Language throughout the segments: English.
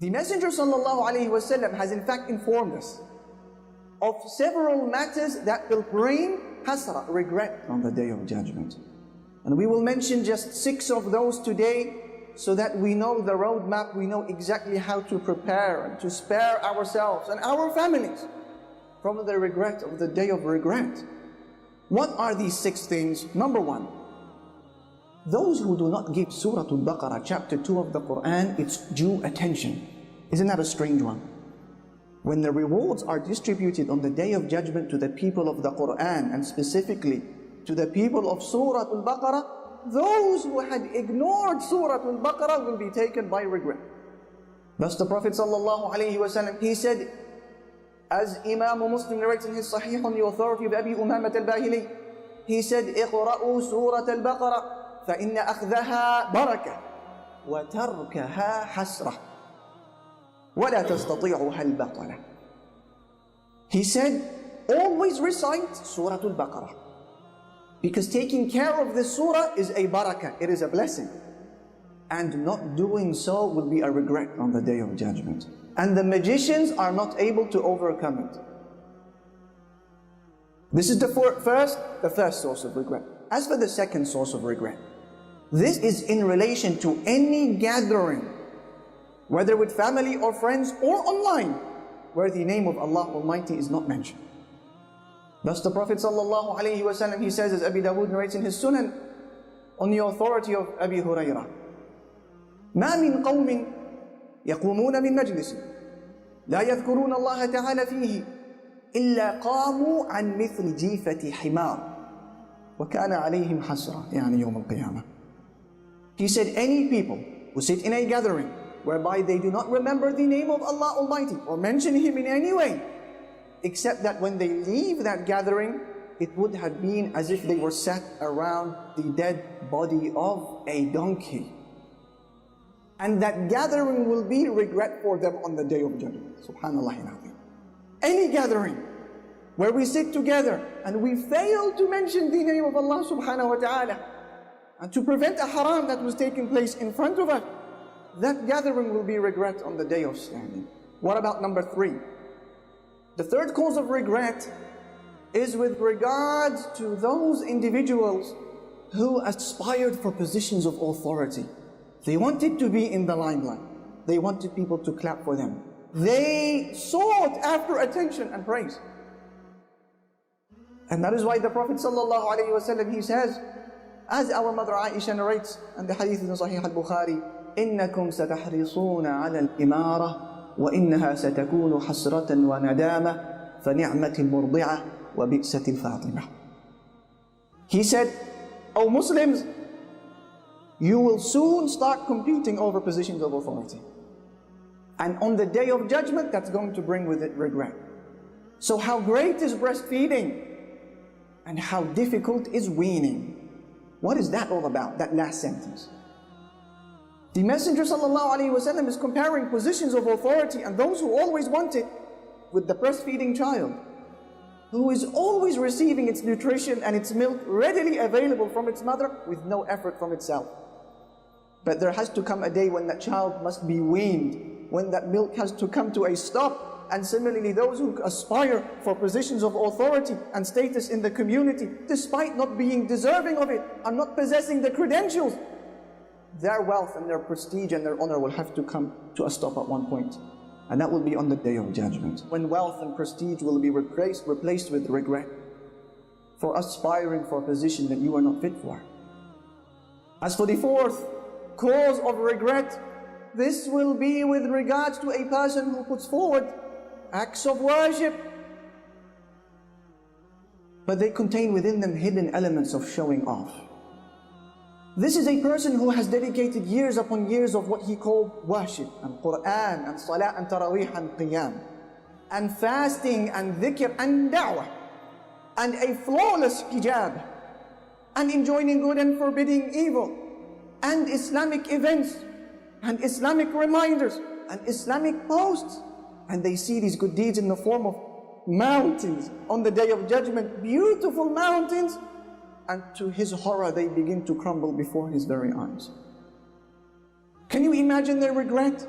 The Messenger ﷺ has in fact informed us of several matters that will bring hasra, regret, on the Day of Judgment. And we will mention just 6 of those today, so that we know the roadmap, we know exactly how to prepare and to spare ourselves and our families from the regret of the Day of Regret. What are these 6 things? Number 1, those who do not give Surah Al-Baqarah, chapter 2 of the Quran, its due attention. Isn't that a strange one? When the rewards are distributed on the Day of Judgment to the people of the Quran, and specifically to the people of Surah Al-Baqarah, those who had ignored Surah Al-Baqarah will be taken by regret. Thus the Prophet ﷺ, he said, as Imam Muslim narrates in his Sahih on the authority of Abi Umamat al-Bahili, he said, اقرأوا سورة البقرة فإن أخذها بركة وتركها حسرة ولا تستطيعها البطلة. He said, always recite Surah Al-Baqarah, because taking care of this surah is a barakah, it is a blessing. And not doing so will be a regret on the Day of Judgment. And the magicians are not able to overcome it. This is the first source of regret. As for the second source of regret, this is in relation to any gathering, whether with family or friends or online, where the name of Allah Almighty is not mentioned. Thus the Prophet ﷺ, he says, as Abi Dawood narrates in his Sunan, on the authority of Abi Hurairah, ما من قوم يقومون من مجلس لا يذكرون الله تعالى فيه إلا قاموا عن مثل جيفة حمار وكان عليهم حسرة يعني يوم القيامة. He said, any people who sit in a gathering whereby they do not remember the name of Allah Almighty or mention Him in any way, except that when they leave that gathering, it would have been as if they were sat around the dead body of a donkey. And that gathering will be regret for them on the Day of Judgment. Subhanallah. Any gathering where we sit together and we fail to mention the name of Allah subhanahu wa ta'ala, and to prevent a haram that was taking place in front of us, that gathering will be regret on the Day of Standing. What about number 3? The third cause of regret is with regards to those individuals who aspired for positions of authority. They wanted to be in the limelight. They wanted people to clap for them. They sought after attention and praise. And that is why the Prophet ﷺ, he says, as our mother Aisha narrates, and the hadith in Sahih al-Bukhari, إِنَّكُمْ سَتَحْرِصُونَ عَلَى الْإِمَارَةِ وَإِنَّهَا سَتَكُونُ حَسْرَةً وَنَدَامَةً فَنِعْمَةِ الْمُرْضِعَةِ وَبِئْسَةِ الْفَاطِمَةِ. He said, O Muslims, you will soon start competing over positions of authority. And on the Day of Judgment, that's going to bring with it regret. So how great is breastfeeding? And how difficult is weaning? What is that all about, that last sentence? The Messenger ﷺ is comparing positions of authority and those who always want it with the breastfeeding child, who is always receiving its nutrition and its milk readily available from its mother with no effort from itself. But there has to come a day when that child must be weaned, when that milk has to come to a stop. And similarly, those who aspire for positions of authority and status in the community, despite not being deserving of it, and not possessing the credentials, their wealth and their prestige and their honor will have to come to a stop at one point. And that will be on the Day of Judgment, when wealth and prestige will be replaced with regret for aspiring for a position that you are not fit for. As for the fourth cause of regret, this will be with regards to a person who puts forward acts of worship, but they contain within them hidden elements of showing off. This is a person who has dedicated years upon years of what he called worship, and Quran, and Salah, and Taraweeh, and Qiyam, and fasting, and dhikr, and da'wah, and a flawless hijab, and enjoining good and forbidding evil, and Islamic events, and Islamic reminders, and Islamic posts. And they see these good deeds in the form of mountains on the Day of Judgment, beautiful mountains, and to his horror they begin to crumble before his very eyes. Can you imagine their regret?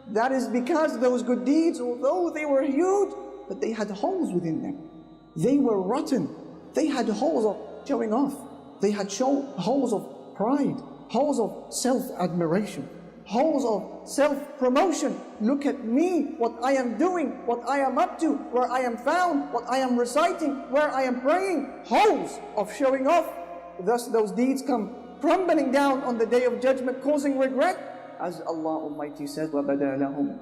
That is because those good deeds, although they were huge, but they had holes within them. They were rotten. They had holes of showing off. They had holes of pride, holes of self-admiration, holes of self-promotion. Look at me, what I am doing, what I am up to, where I am found, what I am reciting, where I am praying. Holes of showing off. Thus those deeds come crumbling down on the Day of Judgment, causing regret. As Allah Almighty says, وَبَدَى لَهُمْ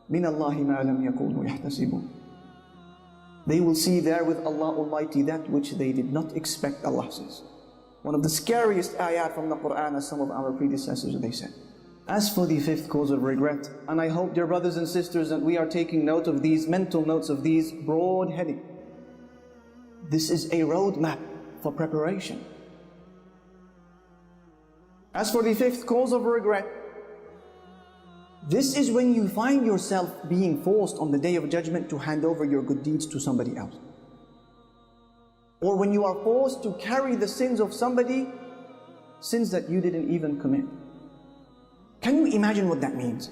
مِنَ اللَّهِ مَا لَمْ يَكُونُوا يَحْتَسِبُونَ. They will see there with Allah Almighty that which they did not expect, Allah says. One of the scariest ayat from the Quran, as some of our predecessors, they said. As for the fifth cause of regret, and I hope, dear brothers and sisters, that we are taking note of these, mental notes of these broad heading. This is a roadmap for preparation. As for the fifth cause of regret, this is when you find yourself being forced on the Day of Judgment to hand over your good deeds to somebody else. Or when you are forced to carry the sins of somebody, sins that you didn't even commit. Can you imagine what that means?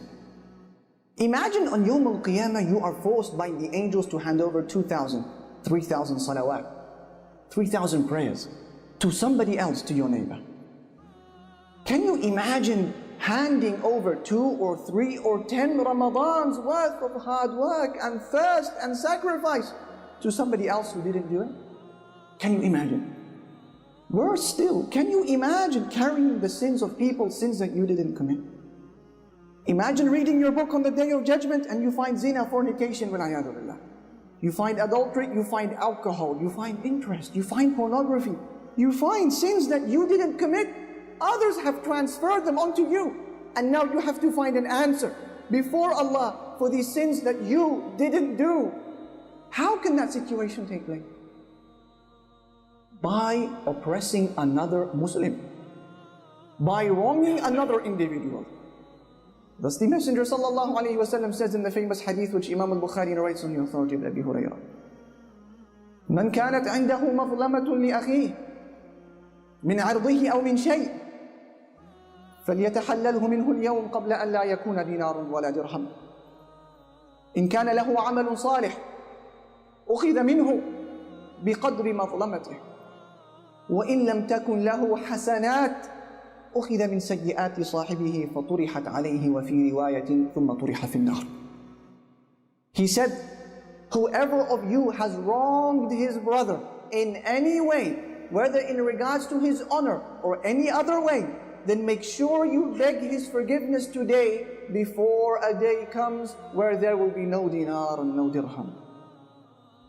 Imagine on Yawm al-Qiyamah you are forced by the angels to hand over 2,000, 3,000 salawat, 3,000 prayers to somebody else, to your neighbor. Can you imagine handing over 2 or 3 or 10 Ramadans worth of hard work and thirst and sacrifice to somebody else who didn't do it? Can you imagine? Worse still, can you imagine carrying the sins of people, sins that you didn't commit? Imagine reading your book on the Day of Judgment and you find zina, fornication, وَالْعِيَاذُ بِاللَّهِ. You find adultery, you find alcohol, you find interest, you find pornography, you find sins that you didn't commit. Others have transferred them onto you, and now you have to find an answer before Allah for these sins that you didn't do. How can that situation take place? By oppressing another Muslim, by wronging another individual. Thus the Messenger sallallahu alaihi wasallam says in the famous hadith which Imam al-Bukhari narrates on the authority of Abi Hurairah, "Man kanat indahu mazlamatun li akhihi min 'irdihi aw min shay' فليتحلله منه اليوم قبل أن لا يكون دينار ولا درهم. إن كان له عمل صالح أخذ منه بقدر مظلمته وإن لم تكن له حسنات أخذ من سيئات صاحبه فطرحت عليه وفي رواية ثم طرح في النار." He said, whoever of you has wronged his brother in any way, whether in regards to his honor or any other way, then make sure you beg his forgiveness today before a day comes where there will be no dinar and no dirham.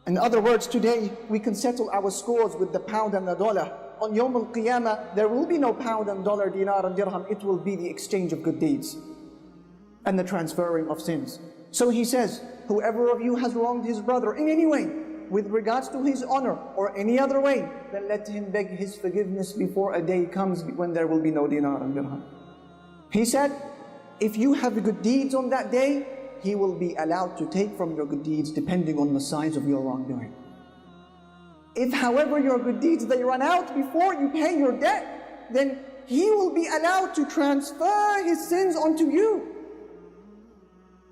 In other words, today we can settle our scores with the pound and the dollar. On Yawm al-Qiyamah, there will be no pound and dollar, dinar and dirham. It will be the exchange of good deeds and the transferring of sins. So he says, whoever of you has wronged his brother in any way, with regards to his honor or any other way, then let him beg his forgiveness before a day comes when there will be no dinar and dirham. He said, if you have good deeds on that day, he will be allowed to take from your good deeds depending on the size of your wrongdoing. If however your good deeds, they run out before you pay your debt, then he will be allowed to transfer his sins onto you.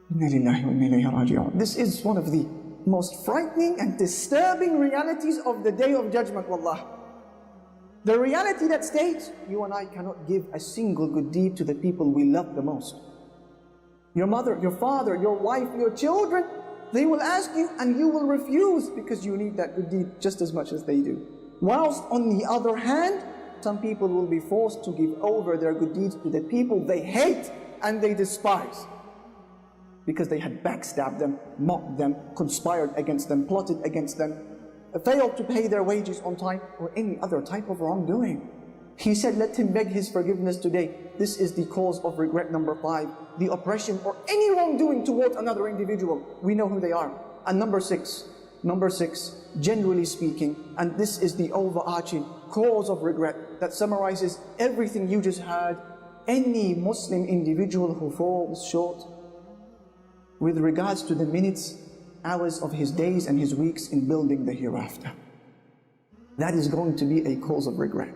This is one of the most frightening and disturbing realities of the Day of Judgment, wallah. The reality that states, you and I cannot give a single good deed to the people we love the most. Your mother, your father, your wife, your children, they will ask you and you will refuse because you need that good deed just as much as they do. Whilst on the other hand, some people will be forced to give over their good deeds to the people they hate and they despise, because they had backstabbed them, mocked them, conspired against them, plotted against them, failed to pay their wages on time, or any other type of wrongdoing. He said, let him beg his forgiveness today. This is the cause of regret number 5, the oppression or any wrongdoing towards another individual. We know who they are. And number six, generally speaking, and this is the overarching cause of regret that summarizes everything you just heard, any Muslim individual who falls short with regards to the minutes, hours of his days and his weeks in building the hereafter. That is going to be a cause of regret.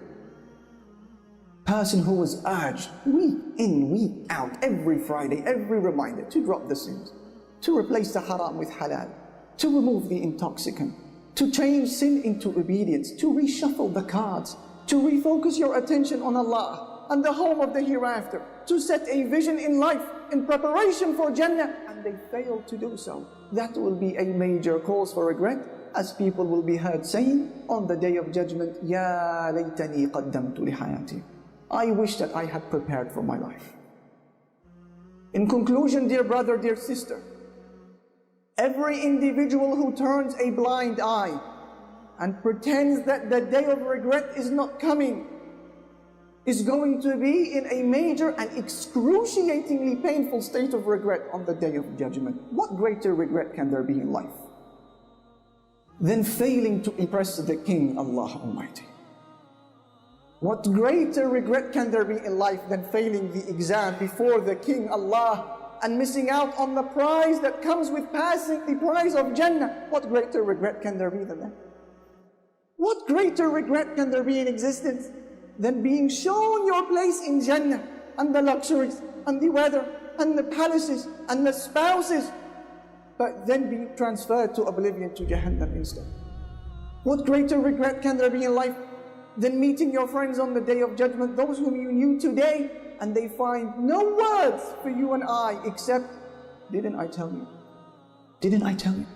person who was urged week in, week out, every Friday, every reminder to drop the sins, to replace the haram with halal, to remove the intoxicant, to change sin into obedience, to reshuffle the cards, to refocus your attention on Allah and the home of the hereafter, to set a vision in life in preparation for Jannah, and they failed to do so. That will be a major cause for regret, as people will be heard saying on the Day of Judgment, Ya laytani qaddamtu li hayati. I wish that I had prepared for my life. In conclusion, dear brother, dear sister, every individual who turns a blind eye and pretends that the day of regret is not coming is going to be in a major and excruciatingly painful state of regret on the Day of Judgment. What greater regret can there be in life than failing to impress the King, Allah Almighty? What greater regret can there be in life than failing the exam before the King, Allah, and missing out on the prize that comes with passing the prize of Jannah? What greater regret can there be than that? What greater regret can there be in existence than being shown your place in Jannah, and the luxuries, and the weather, and the palaces, and the spouses, but then being transferred to oblivion, to Jahannam instead? What greater regret can there be in life than meeting your friends on the Day of Judgment, those whom you knew today, and they find no words for you and I except, didn't I tell you? Didn't I tell you?